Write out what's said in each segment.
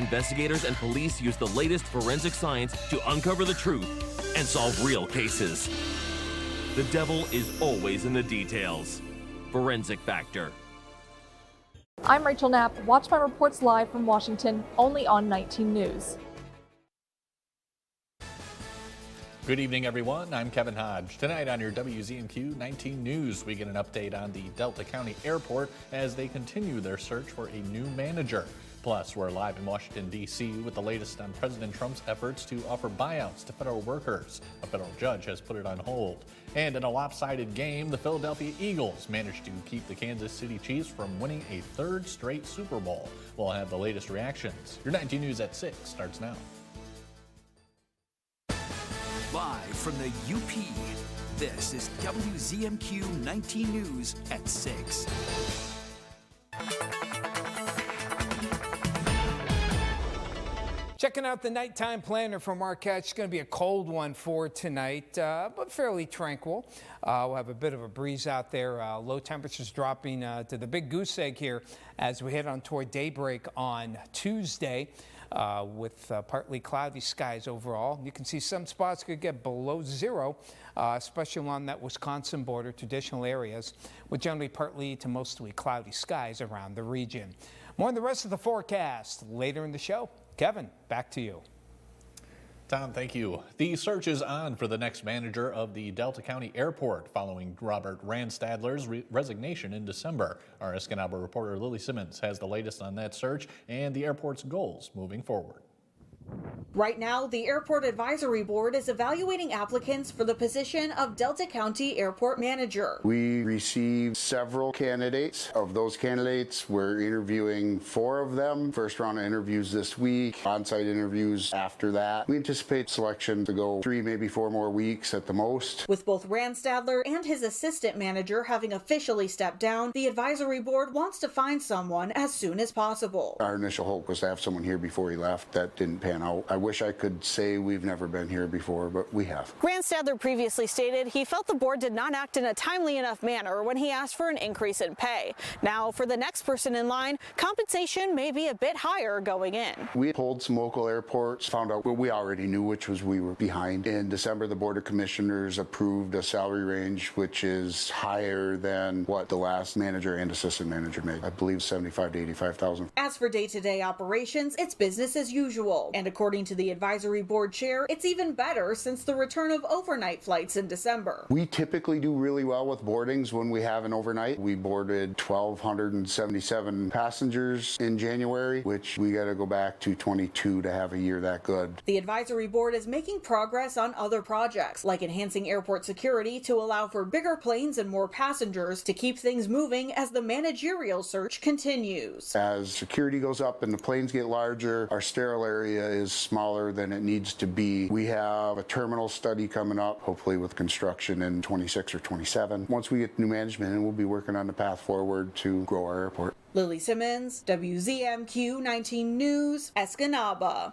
investigators and police use the latest forensic science to uncover the truth and solve real cases. The devil is always in the details. Forensic Factor. I'm Rachel Knapp. Watch my reports live from Washington, only on 19 News. Good evening, everyone. I'm Kevin Hodge. Tonight on your WZMQ 19 News, we get an update on the Delta County Airport as they continue their search for a new manager. Plus, we're live in Washington, D.C. with the latest on President Trump's efforts to offer buyouts to federal workers. A federal judge has put it on hold. And in a lopsided game, the Philadelphia Eagles managed to keep the Kansas City Chiefs from winning a third straight Super Bowl. We'll have the latest reactions. Your 19 News at 6 starts now. Live from the UP, this is WZMQ 19 News at 6. Checking out the nighttime planner for Marquette. It's going to be a cold one for tonight, but fairly tranquil. We'll have a bit of a breeze out there. Low temperatures dropping to the big goose egg here as we head on toward daybreak on Tuesday. With partly cloudy skies overall. You can see some spots could get below zero, especially along that Wisconsin border, traditional areas, with generally partly to mostly cloudy skies around the region. More on the rest of the forecast later in the show. Kevin, back to you. Tom, thank you. The search is on for the next manager of the Delta County Airport following Robert Randstadler's resignation in December. Our Escanaba reporter Lily Simmons has the latest on that search and the airport's goals moving forward. Right now, the Airport Advisory Board is evaluating applicants for the position of Delta County Airport Manager. We received several candidates. Of those candidates, we're interviewing 4 of them. First round of interviews this week, on-site interviews after that. We anticipate selection to go 3, maybe 4 more weeks at the most. With both Randstadler and his assistant manager having officially stepped down, the Advisory Board wants to find someone as soon as possible. Our initial hope was to have someone here before he left. That didn't pan out. I wish I could say we've never been here before, but we have. Randstadler previously stated he felt the board did not act in a timely enough manner when he asked for an increase in pay. Now, for the next person in line, compensation may be a bit higher going in. We pulled some local airports, found out what we already knew, which was we were behind. In December, the Board of Commissioners approved a salary range which is higher than what the last manager and assistant manager made. I believe $75,000 to $85,000. As for day-to-day operations, it's business as usual. And according to the Advisory Board chair, it's even better since the return of overnight flights in December. We typically do really well with boardings when we have an overnight. We boarded 1,277 passengers in January, which we got to go back to 22 to have a year that good. The Advisory Board is making progress on other projects, like enhancing airport security to allow for bigger planes and more passengers to keep things moving as the managerial search continues. As security goes up and the planes get larger, our sterile area is smaller than it needs to be. We have a terminal study coming up, hopefully with construction in 26 or 27. Once we get new management in, we'll be working on the path forward to grow our airport. Lily Simmons, WZMQ 19 News, Escanaba.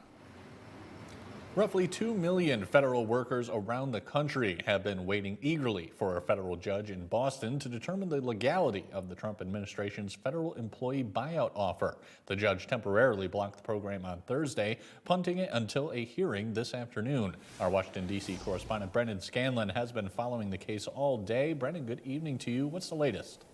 Roughly 2 million federal workers around the country have been waiting eagerly for a federal judge in Boston to determine the legality of the Trump administration's federal employee buyout offer. The judge temporarily blocked the program on Thursday, punting it until a hearing this afternoon. Our Washington, D.C. correspondent Brendan Scanlon has been following the case all day. Brendan, good evening to you. What's the latest?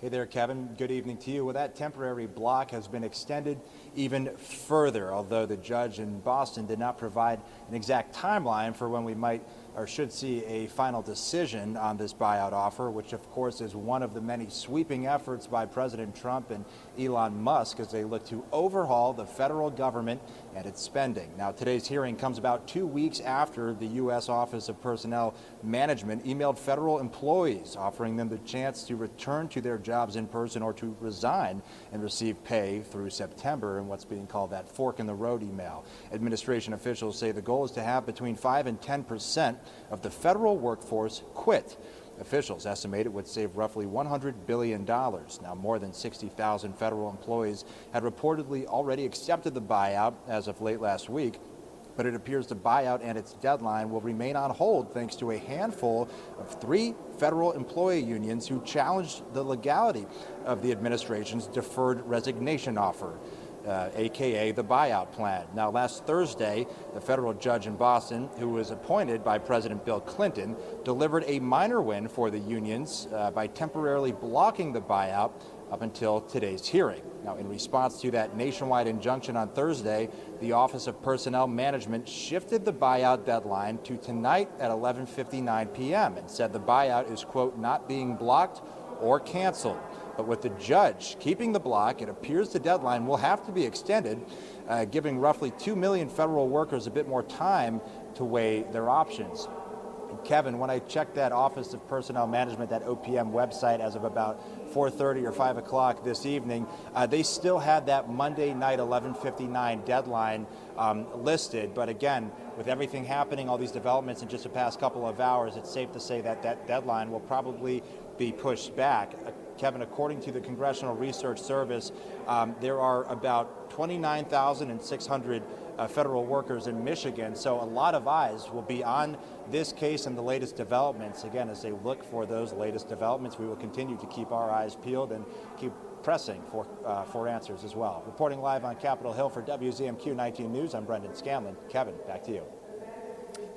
Hey there, Kevin. Good evening to you. Well, that temporary block has been extended even further, although the judge in Boston did not provide an exact timeline for when we might or should see a final decision on this buyout offer, which of course is one of the many sweeping efforts by President Trump and Elon Musk as they look to overhaul the federal government and its spending. Now, today's hearing comes about 2 weeks after the U.S. Office of Personnel Management emailed federal employees offering them the chance to return to their jobs in person or to resign and receive pay through September in what's being called that fork in the road email. Administration officials say the goal is to have between 5 and 10% of the federal workforce quit. Officials estimate it would save roughly $100 billion. Now, more than 60,000 federal employees had reportedly already accepted the buyout as of late last week, but it appears the buyout and its deadline will remain on hold thanks to a handful of 3 federal employee unions who challenged the legality of the administration's deferred resignation offer. aka the buyout plan. Now, last Thursday, the federal judge in Boston, who was appointed by President Bill Clinton, delivered a minor win for the unions by temporarily blocking the buyout up until today's hearing. Now, in response to that nationwide injunction on Thursday, the Office of Personnel Management shifted the buyout deadline to tonight at 11:59 p.m. and said the buyout is, quote, not being blocked or canceled. But with the judge keeping the block, it appears the deadline will have to be extended, giving roughly 2 million federal workers a bit more time to weigh their options. And Kevin, when I checked that Office of Personnel Management, that OPM website, as of about 4:30 or 5 o'clock this evening, they still had that Monday night 11:59 deadline listed. But again, with everything happening, all these developments in just the past couple of hours, it's safe to say that that deadline will probably be pushed back. Kevin, according to the Congressional Research Service, there are about 29,600 federal workers in Michigan, so a lot of eyes will be on this case and the latest developments. Again, as they look for those latest developments, we will continue to keep our eyes peeled and keep pressing for answers as well. Reporting live on Capitol Hill for WZMQ 19 News, I'm Brendan Scanlon. Kevin, back to you.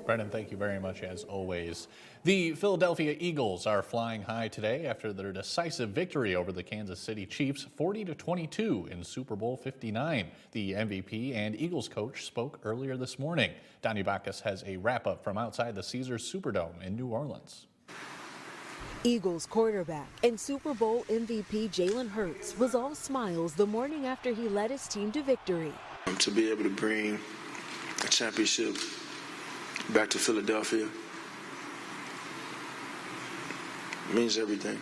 Brendan, thank you very much as always. The Philadelphia Eagles are flying high today after their decisive victory over the Kansas City Chiefs 40-22 in Super Bowl 59. The MVP and Eagles coach spoke earlier this morning. Donnie Bacchus has a wrap-up from outside the Caesars Superdome in New Orleans. Eagles quarterback and Super Bowl MVP Jalen Hurts was all smiles the morning after he led his team to victory. To be able to bring a championship back to Philadelphia means everything.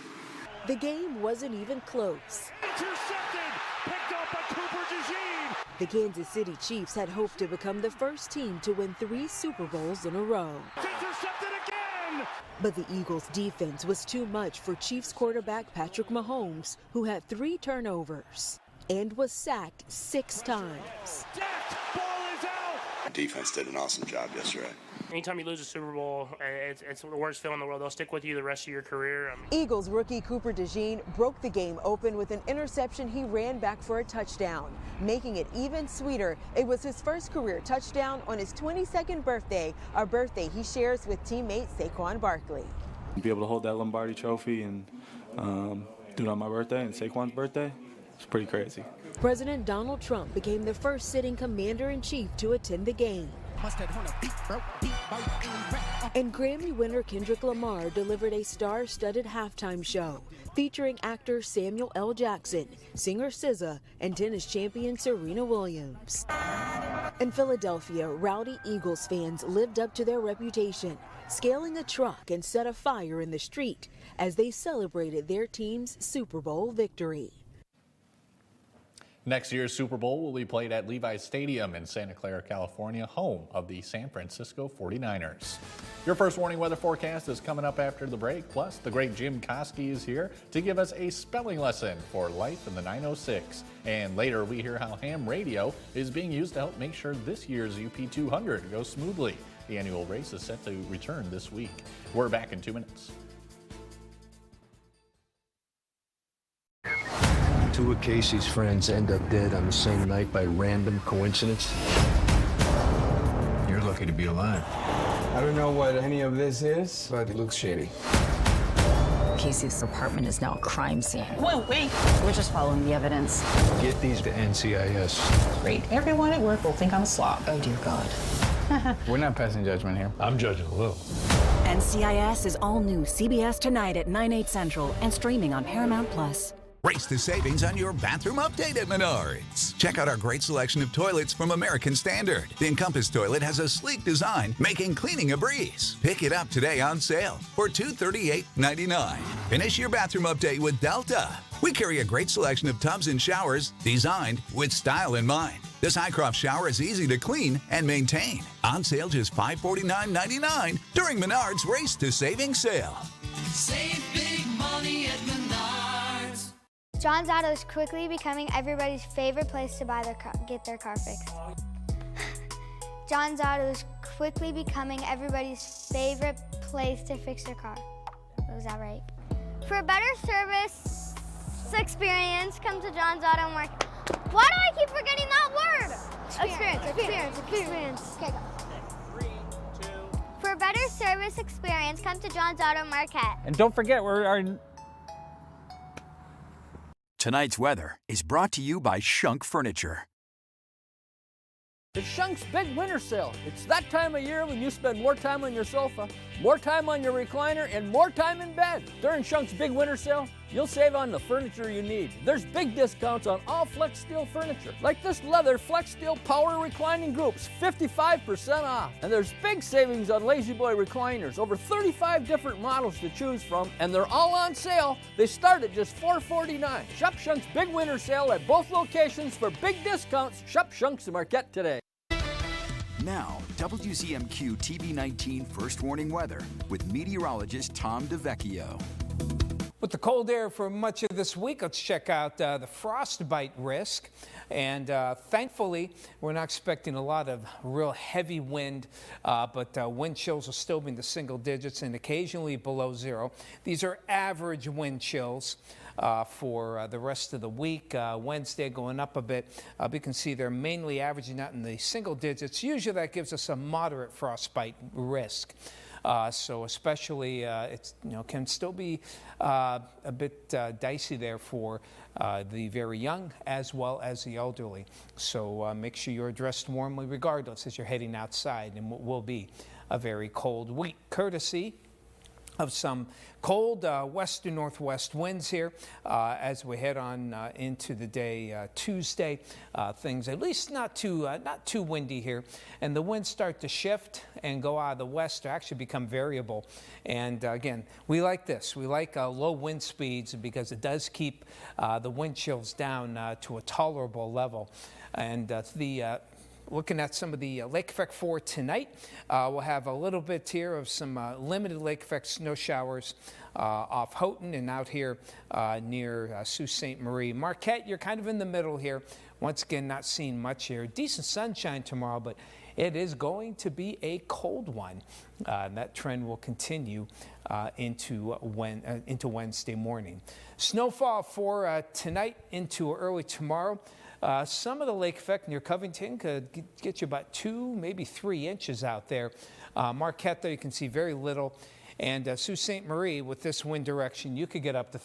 The game wasn't even close. Intercepted, picked up by Cooper DeJean. The Kansas City Chiefs had hoped to become the first team to win 3 Super Bowls in a row. Intercepted again. But the Eagles' defense was too much for Chiefs quarterback Patrick Mahomes, who had 3 turnovers and was sacked 6 times. Ball is out. The defense did an awesome job yesterday. Anytime you lose a Super Bowl, it's the worst feeling in the world. They'll stick with you the rest of your career. Eagles rookie Cooper DeJean broke the game open with an interception he ran back for a touchdown. Making it even sweeter, it was his first career touchdown on his 22nd birthday, a birthday he shares with teammate Saquon Barkley. Be able to hold that Lombardi trophy and do it on my birthday and Saquon's birthday, it's pretty crazy. President Donald Trump became the first sitting commander-in-chief to attend the game. And Grammy winner Kendrick Lamar delivered a star-studded halftime show featuring actor Samuel L. Jackson, singer SZA, and tennis champion Serena Williams. In Philadelphia, rowdy Eagles fans lived up to their reputation, scaling a truck and set a fire in the street as they celebrated their team's Super Bowl victory. Next year's Super Bowl will be played at Levi's Stadium in Santa Clara, California, home of the San Francisco 49ers. Your first warning weather forecast is coming up after the break. Plus, the great Jim Koski is here to give us a spelling lesson for life in the 906. And later, we hear how ham radio is being used to help make sure this year's UP 200 goes smoothly. The annual race is set to return this week. We're back in 2 minutes. 2 of Casey's friends end up dead on the same night by random coincidence. You're lucky to be alive. I don't know what any of this is, but it looks shady. Casey's apartment is now a crime scene. Whoa, wait. We're just following the evidence. Get these to NCIS. Great. Everyone at work will think I'm a slob. Oh, dear God. We're not passing judgment here. I'm judging a little. NCIS is all new CBS tonight at 9/8 Central and streaming on Paramount+. Race to savings on your bathroom update at Menards. Check out our great selection of toilets from American Standard. The Encompass toilet has a sleek design, making cleaning a breeze. Pick it up today on sale for $238.99. Finish your bathroom update with Delta. We carry a great selection of tubs and showers designed with style in mind. This Hycroft shower is easy to clean and maintain. On sale just $549.99 during Menards Race to Savings sale. Save big money at Menards. John's Auto is quickly becoming everybody's favorite place to get their car fixed. John's Auto is quickly becoming everybody's favorite place to fix their car. Was that right? For a better service experience, come to John's Auto and work Why do I keep forgetting that word? Experience. Okay, go. For a better service experience, come to John's Auto Marquette. And don't forget, Tonight's weather is brought to you by Shunk Furniture. It's Shunk's big winter sale. It's that time of year when you spend more time on your sofa, more time on your recliner, and more time in bed. During Shunk's big winter sale, you'll save on the furniture you need. There's big discounts on all Flex Steel furniture, like this leather Flex Steel Power Reclining Groups, 55% off. And there's big savings on Lazy Boy recliners, over 35 different models to choose from, and they're all on sale. They start at just $449. Shop Shunk's big winter sale at both locations for big discounts. Shop Shunk's Marquette today. Now, WZMQ TV19 First Warning Weather with meteorologist Tom DeVecchio. With the cold air for much of this week, let's check out the frostbite risk. And thankfully, we're not expecting a lot of real heavy wind, but wind chills will still be in the single digits and occasionally below zero. These are average wind chills. For the rest of the week. Wednesday going up a bit. We can see they're mainly averaging out in the single digits. Usually that gives us a moderate frostbite risk. So especially it's can still be a bit dicey there for the very young as well as the elderly. So make sure you're dressed warmly regardless as you're heading outside in what will be a very cold week, courtesy of some cold western northwest winds here as we head on into the day Tuesday. Things at least not too windy here, and the winds start to shift and go out of the west to actually become variable. And again, we like this. We like low wind speeds because it does keep the wind chills down to a tolerable level. And looking at some of the lake effect for tonight, we'll have a little bit here of some limited lake effect snow showers off Houghton and out here near Sault Ste. Marie. Marquette, you're kind of in the middle here. Once again, not seeing much here. Decent sunshine tomorrow, but it is going to be a cold one. That trend will continue into Wednesday morning. Snowfall for tonight into early tomorrow. Some of the lake effect near Covington could get you about 2, maybe 3 inches out there. Marquette, though, you can see very little. And Sault Ste. Marie, with this wind direction, you could get up to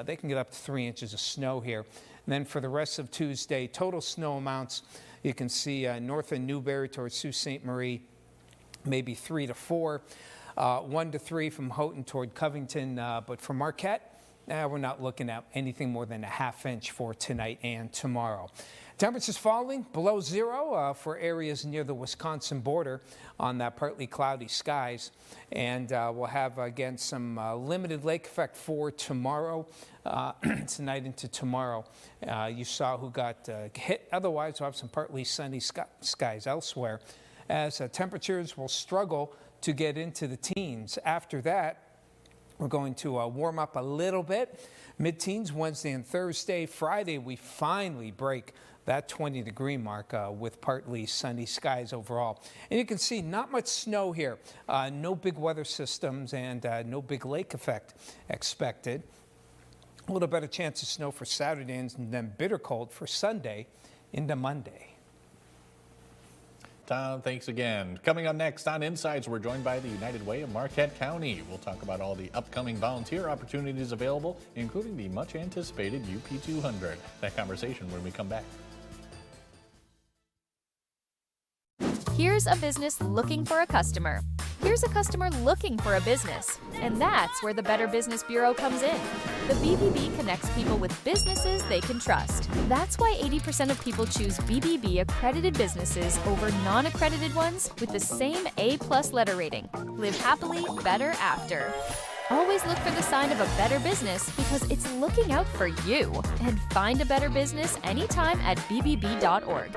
they can get up to 3 inches of snow here. And then for the rest of Tuesday, total snow amounts, you can see north of Newberry towards Sault Ste. Marie, maybe 3 to 4, 1 to 3 from Houghton toward Covington. But for Marquette, we're not looking at anything more than a ½ inch for tonight and tomorrow. Temperatures falling below zero for areas near the Wisconsin border on that partly cloudy skies. And we'll have, again, some limited lake effect for tomorrow, tonight into tomorrow. You saw who got hit. Otherwise, we'll have some partly sunny skies elsewhere, as temperatures will struggle to get into the teens. After that, we're going to warm up a little bit. Mid-teens Wednesday and Thursday. Friday, we finally break that 20-degree mark with partly sunny skies overall. And you can see not much snow here. No big weather systems and no big lake effect expected. A little better chance of snow for Saturday and then bitter cold for Sunday into Monday. Tom, thanks again. Coming up next on Insights, we're joined by the United Way of Marquette County. We'll talk about all the upcoming volunteer opportunities available, including the much-anticipated UP 200. That conversation when we come back. Here's a business looking for a customer. Here's a customer looking for a business. And that's where the Better Business Bureau comes in. The BBB connects people with businesses they can trust. That's why 80% of people choose BBB accredited businesses over non-accredited ones with the same A+ letter rating. Live happily, better after. Always look for the sign of a better business because it's looking out for you. And find a better business anytime at bbb.org.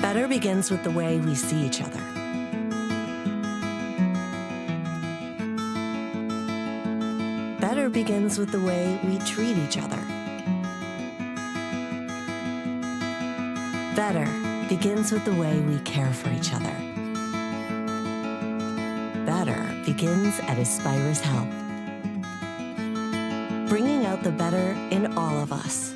Better begins with the way we see each other. Better begins with the way we treat each other. Better begins with the way we care for each other. Better begins at Aspirus Health. Bringing out the the better in all of us.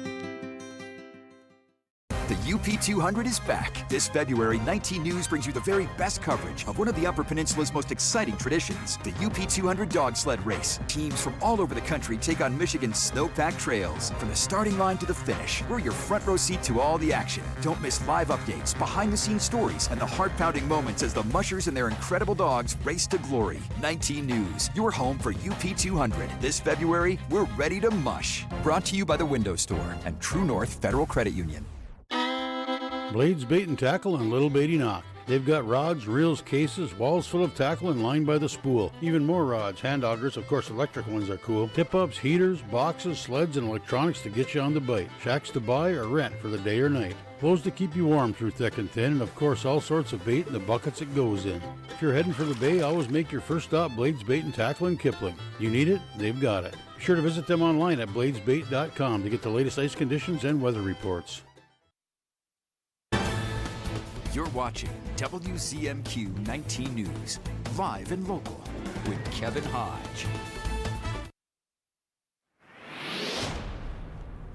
The UP 200 is back. This February, 19 News brings you the very best coverage of one of the Upper Peninsula's most exciting traditions, the UP 200 dog sled race. Teams from all over the country take on Michigan's snow-packed trails. From the starting line to the finish, we're your front row seat to all the action. Don't miss live updates, behind-the-scenes stories, and the heart-pounding moments as the mushers and their incredible dogs race to glory. 19 News, your home for UP 200. This February, we're ready to mush. Brought to you by the Window Store and True North Federal Credit Union. Blades Bait and Tackle and Little Beatty Knock. They've got rods, reels, cases, walls full of tackle and lined by the spool. Even more rods, hand augers, of course electric ones are cool. Tip-ups, heaters, boxes, sleds, and electronics to get you on the bite. Shacks to buy or rent for the day or night. Clothes to keep you warm through thick and thin, and of course all sorts of bait in the buckets it goes in. If you're heading for the bay, always make your first stop Blades Bait and Tackle in Kipling. You need it, they've got it. Be sure to visit them online at bladesbait.com to get the latest ice conditions and weather reports. You're watching WZMQ 19 News, live and local, with Kevin Hodge.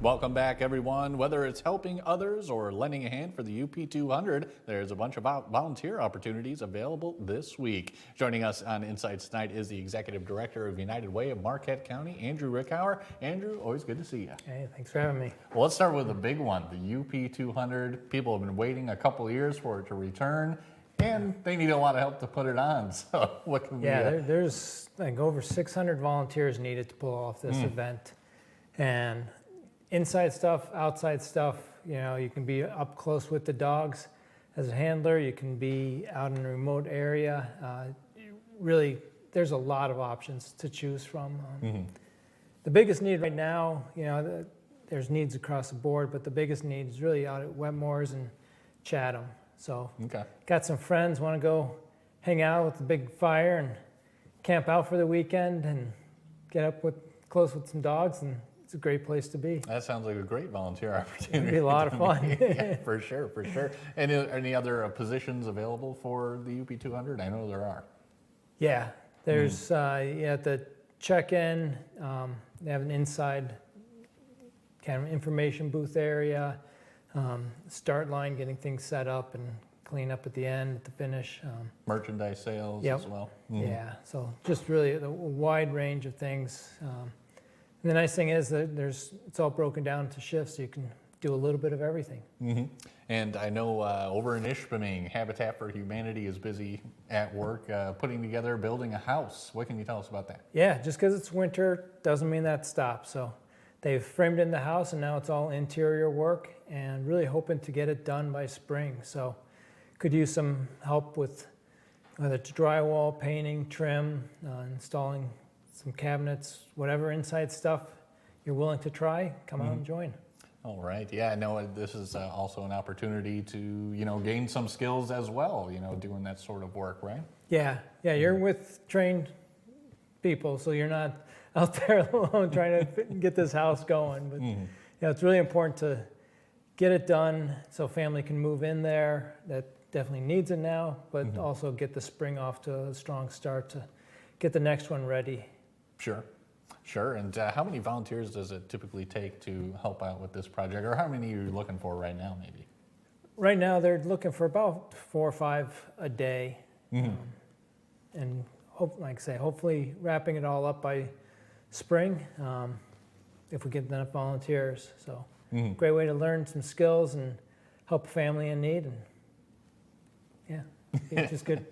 Welcome back, everyone. Whether it's helping others or lending a hand for the UP 200, there's a bunch of volunteer opportunities available this week. Joining us on Insights tonight is the Executive Director of United Way of Marquette County, Andrew Rickhauer. Andrew, always good to see you. Hey, thanks for having me. Well, let's start with the big one, the UP 200. People have been waiting a couple of years for it to return, and they need a lot of help to put it on. So what can we do? There's like over 600 volunteers needed to pull off this event. And inside stuff, outside stuff, you know, you can be up close with the dogs as a handler, you can be out in a remote area. Really, there's a lot of options to choose from. The biggest need right now, you know, there's needs across the board, but the biggest need is really out at Wetmore's and Chatham. So, got some friends, want to go hang out with the big fire and camp out for the weekend and get up close with some dogs, and it's a great place to be. That sounds like a great volunteer opportunity. It'd be a lot of fun. Yeah, for sure, for sure. And any other positions available for the UP 200? I know there are. Yeah, there's at the check-in, they have an inside kind of information booth area, start line, getting things set up and clean up at the end, at the finish. Merchandise sales as well. Yeah, so just really a wide range of things. And the nice thing is that it's all broken down to shifts, so you can do a little bit of everything. And I know over in Ishpeming, Habitat for Humanity is busy at work putting together, building a house. What can you tell us about that? Yeah, just because it's winter doesn't mean that stops. So they've framed in the house, and now it's all interior work, and really hoping to get it done by spring. So could use some help with whether it's drywall, painting, trim, installing some cabinets, whatever inside stuff you're willing to try, come out and join. All right. Yeah, I know this is also an opportunity to, you know, gain some skills as well, you know, doing that sort of work, right? Yeah, you're with trained people, so you're not out there alone trying to get this house going. But you know, it's really important to get it done so family can move in there. That definitely needs it now, but also get the spring off to a strong start to get the next one ready. Sure. And how many volunteers does it typically take to help out with this project, or how many are you looking for right now, maybe? Right now, they're looking for about 4 or 5 a day, and like I say, hopefully wrapping it all up by spring, if we get enough volunteers. So, great way to learn some skills and help a family in need, and it's just good.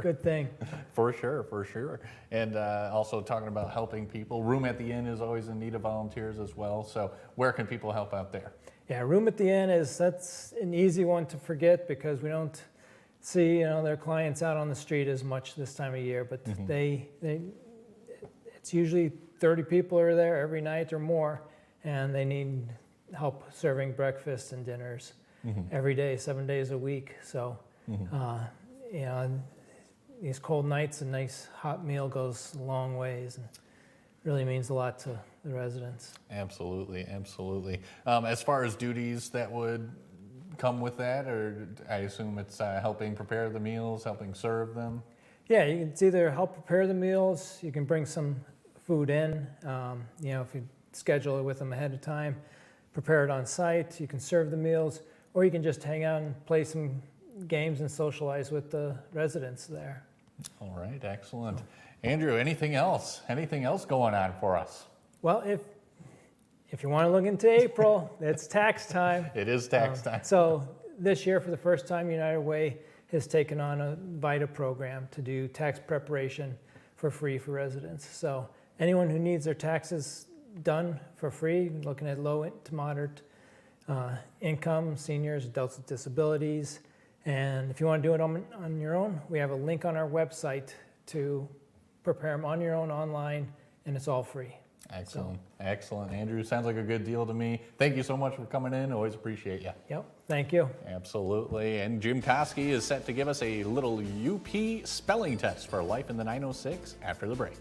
Good thing. For sure. And also talking about helping people, Room at the Inn is always in need of volunteers as well. So where can people help out there? Yeah, Room at the Inn that's an easy one to forget because we don't see their clients out on the street as much this time of year. But it's usually 30 people are there every night or more, and they need help serving breakfast and dinners every day, 7 days a week. So. These cold nights, a nice hot meal goes a long ways and really means a lot to the residents. Absolutely. As far as duties that would come with that, or I assume it's helping prepare the meals, helping serve them? Yeah, it's either help prepare the meals, you can bring some food in, if you schedule it with them ahead of time, prepare it on site. You can serve the meals, or you can just hang out and play some games and socialize with the residents there. All right, excellent. Andrew, anything else? Anything else going on for us? Well, if you want to look into April, it's tax time. It is tax time. So this year, for the first time, United Way has taken on a VITA program to do tax preparation for free for residents. So anyone who needs their taxes done for free, looking at low to moderate income, seniors, adults with disabilities. And if you want to do it on your own, we have a link on our website to prepare them on your own online, and it's all free. Excellent. Excellent. Andrew, sounds like a good deal to me. Thank you so much for coming in. Always appreciate you. Yep. Thank you. Absolutely. And Jim Koski is set to give us a little UP spelling test for Life in the 906 after the break.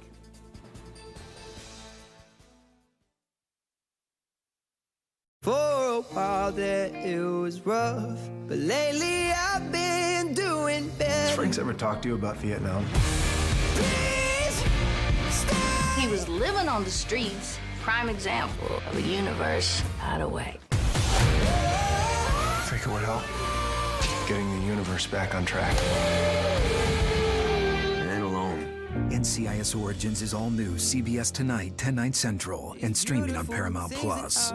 For a while there it was rough, but lately I've been doing better. Has Franks ever talked to you about Vietnam? He was living on the streets, prime example of a universe out of whack. I think it would help getting the universe back on track. And alone. NCIS Origins is all new CBS tonight, 10/9 Central, and streaming on Paramount Plus.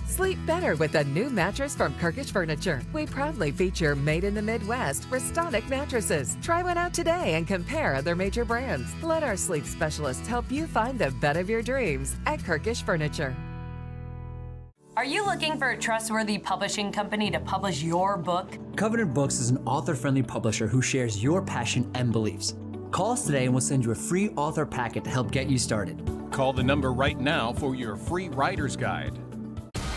Sleep better with a new mattress from Kirkish Furniture. We proudly feature Made in the Midwest Restonic mattresses. Try one out today and compare other major brands. Let our sleep specialists help you find the bed of your dreams at Kirkish Furniture. Are you looking for a trustworthy publishing company to publish your book? Covenant Books is an author-friendly publisher who shares your passion and beliefs. Call us today and we'll send you a free author packet to help get you started. Call the number right now for your free writer's guide.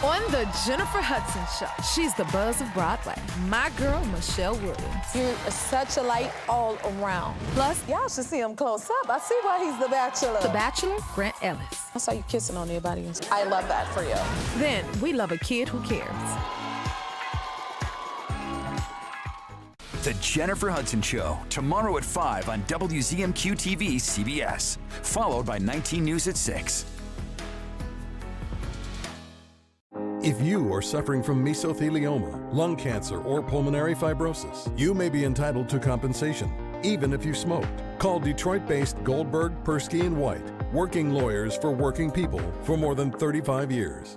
On the Jennifer Hudson Show, she's the buzz of Broadway. My girl, Michelle Williams. You're such a light all around. Plus, y'all should see him close up. I see why he's the Bachelor. The Bachelor, Grant Ellis. I saw you kissing on everybody. I love that for you. Then, we love a kid who cares. The Jennifer Hudson Show, tomorrow at 5 on WZMQ TV CBS, followed by 19 News at 6. If you are suffering from mesothelioma, lung cancer, or pulmonary fibrosis, you may be entitled to compensation, even if you smoked. Call Detroit-based Goldberg, Persky & White, working lawyers for working people for more than 35 years.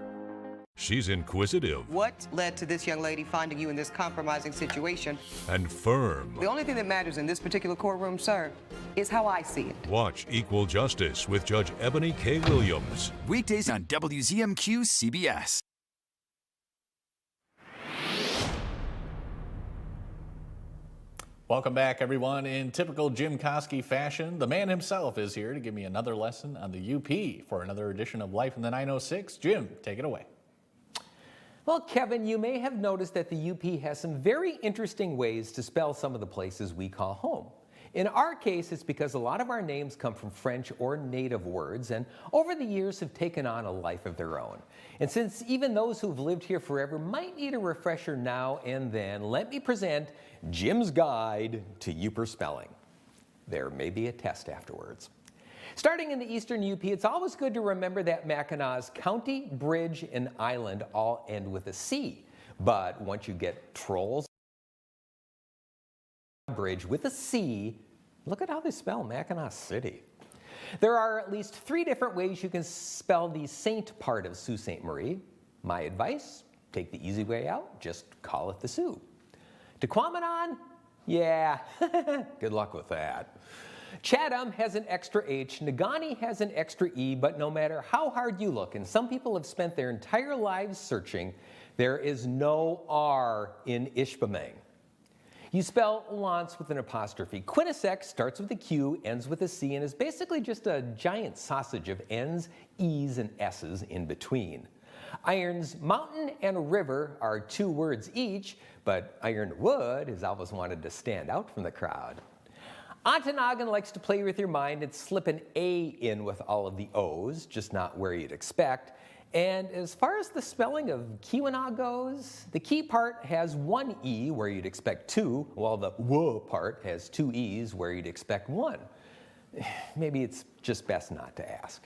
She's inquisitive. What led to this young lady finding you in this compromising situation? And firm. The only thing that matters in this particular courtroom, sir, is how I see it. Watch Equal Justice with Judge Ebony K. Williams. Weekdays on WZMQ CBS. Welcome back, everyone. In typical Jim Koski fashion, the man himself is here to give me another lesson on the UP for another edition of Life in the 906. Jim, take it away. Well, Kevin, you may have noticed that the UP has some very interesting ways to spell some of the places we call home. In our case, it's because a lot of our names come from French or native words and over the years have taken on a life of their own. And since even those who've lived here forever might need a refresher now and then, let me present Jim's Guide to Upper Spelling. There may be a test afterwards. Starting in the eastern UP, it's always good to remember that Mackinac County, Bridge, and Island all end with a C. But once you get Trolls Bridge with a C, look at how they spell Mackinac City. There are at least 3 different ways you can spell the Saint part of Sault Ste. Marie. My advice, take the easy way out, just call it the Sioux. Tequamanon? Yeah, good luck with that. Chatham has an extra H, Negaunee has an extra E, but no matter how hard you look, and some people have spent their entire lives searching, there is no R in Ishpeming. You spell Lance with an apostrophe. Quinnipiac starts with a Q, ends with a C, and is basically just a giant sausage of N's, E's, and S's in between. Irons Mountain and River are 2 words each, but Ironwood has always wanted to stand out from the crowd. Ontonagon likes to play with your mind and slip an A in with all of the O's, just not where you'd expect. And as far as the spelling of Keweenaw goes, the key part has 1 E where you'd expect 2, while the W part has 2 E's where you'd expect 1. Maybe it's just best not to ask.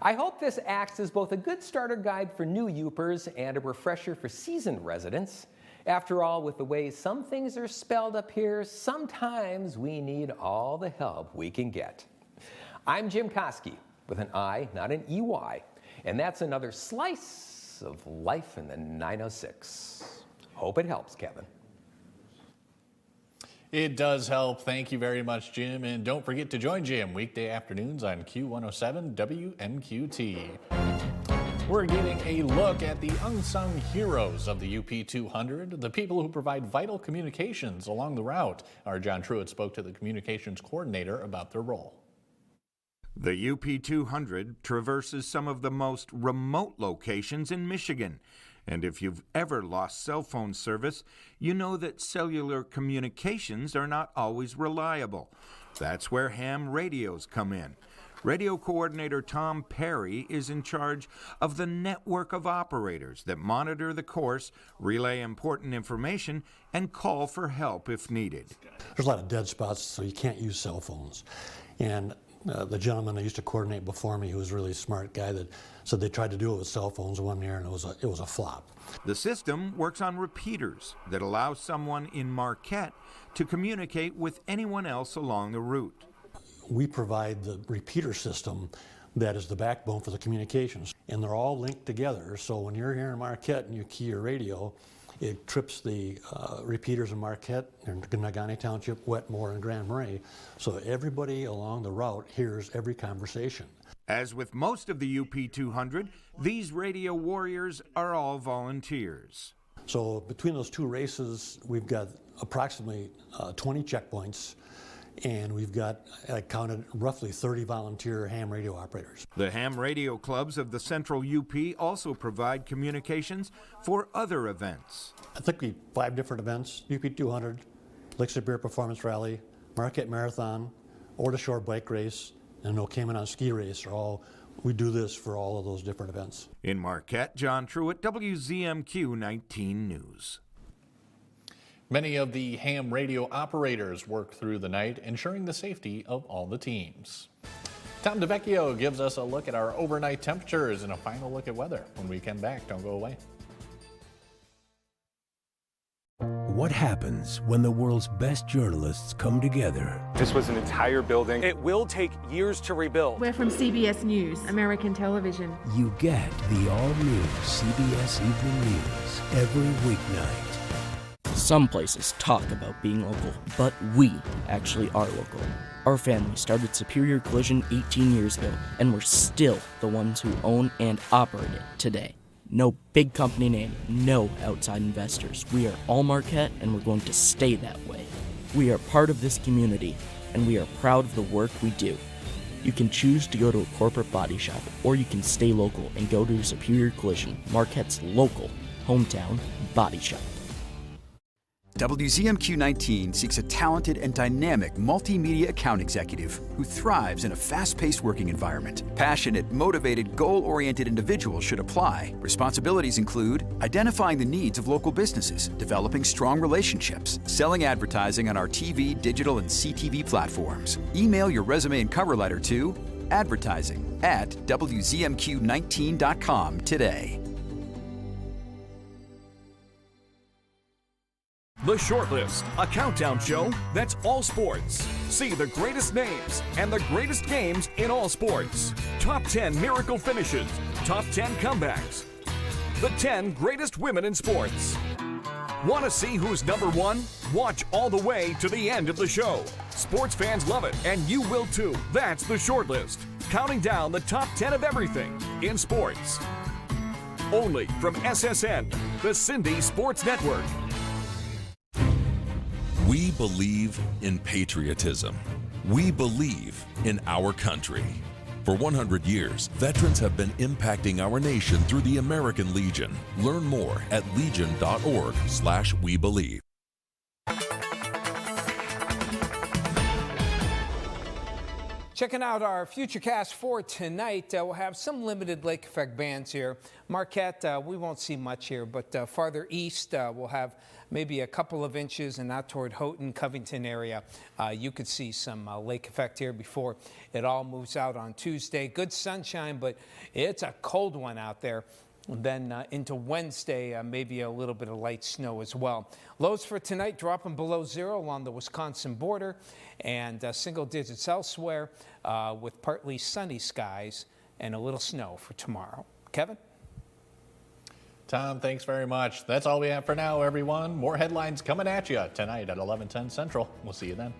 I hope this acts as both a good starter guide for new Yoopers and a refresher for seasoned residents. After all, with the way some things are spelled up here, sometimes we need all the help we can get. I'm Jim Koski, with an I, not an EY, and that's another slice of life in the 906. Hope it helps, Kevin. It does help. Thank you very much, Jim. And don't forget to join Jim weekday afternoons on Q107 WMQT. We're getting a look at the unsung heroes of the UP 200, the people who provide vital communications along the route. Our John Truitt spoke to the communications coordinator about their role. The UP 200 traverses some of the most remote locations in Michigan. And if you've ever lost cell phone service, you know that cellular communications are not always reliable. That's where ham radios come in. Radio coordinator Tom Perry is in charge of the network of operators that monitor the course, relay important information, and call for help if needed. There's a lot of dead spots, so you can't use cell phones. And the gentleman that used to coordinate before me, who was a really smart guy, that said they tried to do it with cell phones one year and it was a flop. The system works on repeaters that allow someone in Marquette to communicate with anyone else along the route. We provide the repeater system that is the backbone for the communications, and they're all linked together. So when you're here in Marquette and you key your radio, it trips the repeaters in Marquette, in Negaunee Township, Wetmore, and Grand Marais, so everybody along the route hears every conversation. As with most of the UP 200, these radio warriors are all volunteers. So between those two races, we've got approximately 20 checkpoints, and we've got, I counted, roughly 30 volunteer ham radio operators. The ham radio clubs of the Central UP also provide communications for other events. I think we 5 different events: UP 200, Lake Superior Performance Rally, Marquette Marathon, Or to Shore Bike Race, and Okamanon Ski Race. We do this for all of those different events. In Marquette, John Truitt, WZMQ 19 News. Many of the ham radio operators work through the night, ensuring the safety of all the teams. Tom DeVecchio gives us a look at our overnight temperatures and a final look at weather. When we come back, don't go away. What happens when the world's best journalists come together? This was an entire building. It will take years to rebuild. We're from CBS News, American television. You get the all-new CBS Evening News every weeknight. Some places talk about being local, but we actually are local. Our family started Superior Collision 18 years ago, and we're still the ones who own and operate it today. No big company name, no outside investors. We are all Marquette, and we're going to stay that way. We are part of this community, and we are proud of the work we do. You can choose to go to a corporate body shop, or you can stay local and go to Superior Collision, Marquette's local hometown body shop. WZMQ 19 seeks a talented and dynamic multimedia account executive who thrives in a fast-paced working environment. Passionate, motivated, goal-oriented individuals should apply. Responsibilities include identifying the needs of local businesses, developing strong relationships, selling advertising on our TV, digital, and CTV platforms. Email your resume and cover letter to advertising@WZMQ19.com today. The Shortlist, a countdown show that's all sports. See the greatest names and the greatest games in all sports. Top 10 miracle finishes, top 10 comebacks, the 10 greatest women in sports. Want to see who's number one? Watch all the way to the end of the show. Sports fans love it, and you will too. That's The Shortlist, counting down the top 10 of everything in sports. Only from SSN, the Cindy Sports Network. We believe in patriotism. We believe in our country. For 100 years, veterans have been impacting our nation through the American Legion. Learn more at legion.org/webelieve. Checking out our futurecast for tonight, we'll have some limited lake effect bands here. Marquette, we won't see much here, but farther east, we'll have maybe a couple of inches, and out toward Houghton, Covington area, you could see some lake effect here before it all moves out on Tuesday. Good sunshine, but it's a cold one out there. And then into Wednesday, maybe a little bit of light snow as well. Lows for tonight dropping below zero along the Wisconsin border, and single digits elsewhere with partly sunny skies and a little snow for tomorrow. Kevin? Tom, thanks very much. That's all we have for now, everyone. More headlines coming at you tonight at 11:10 Central. We'll see you then.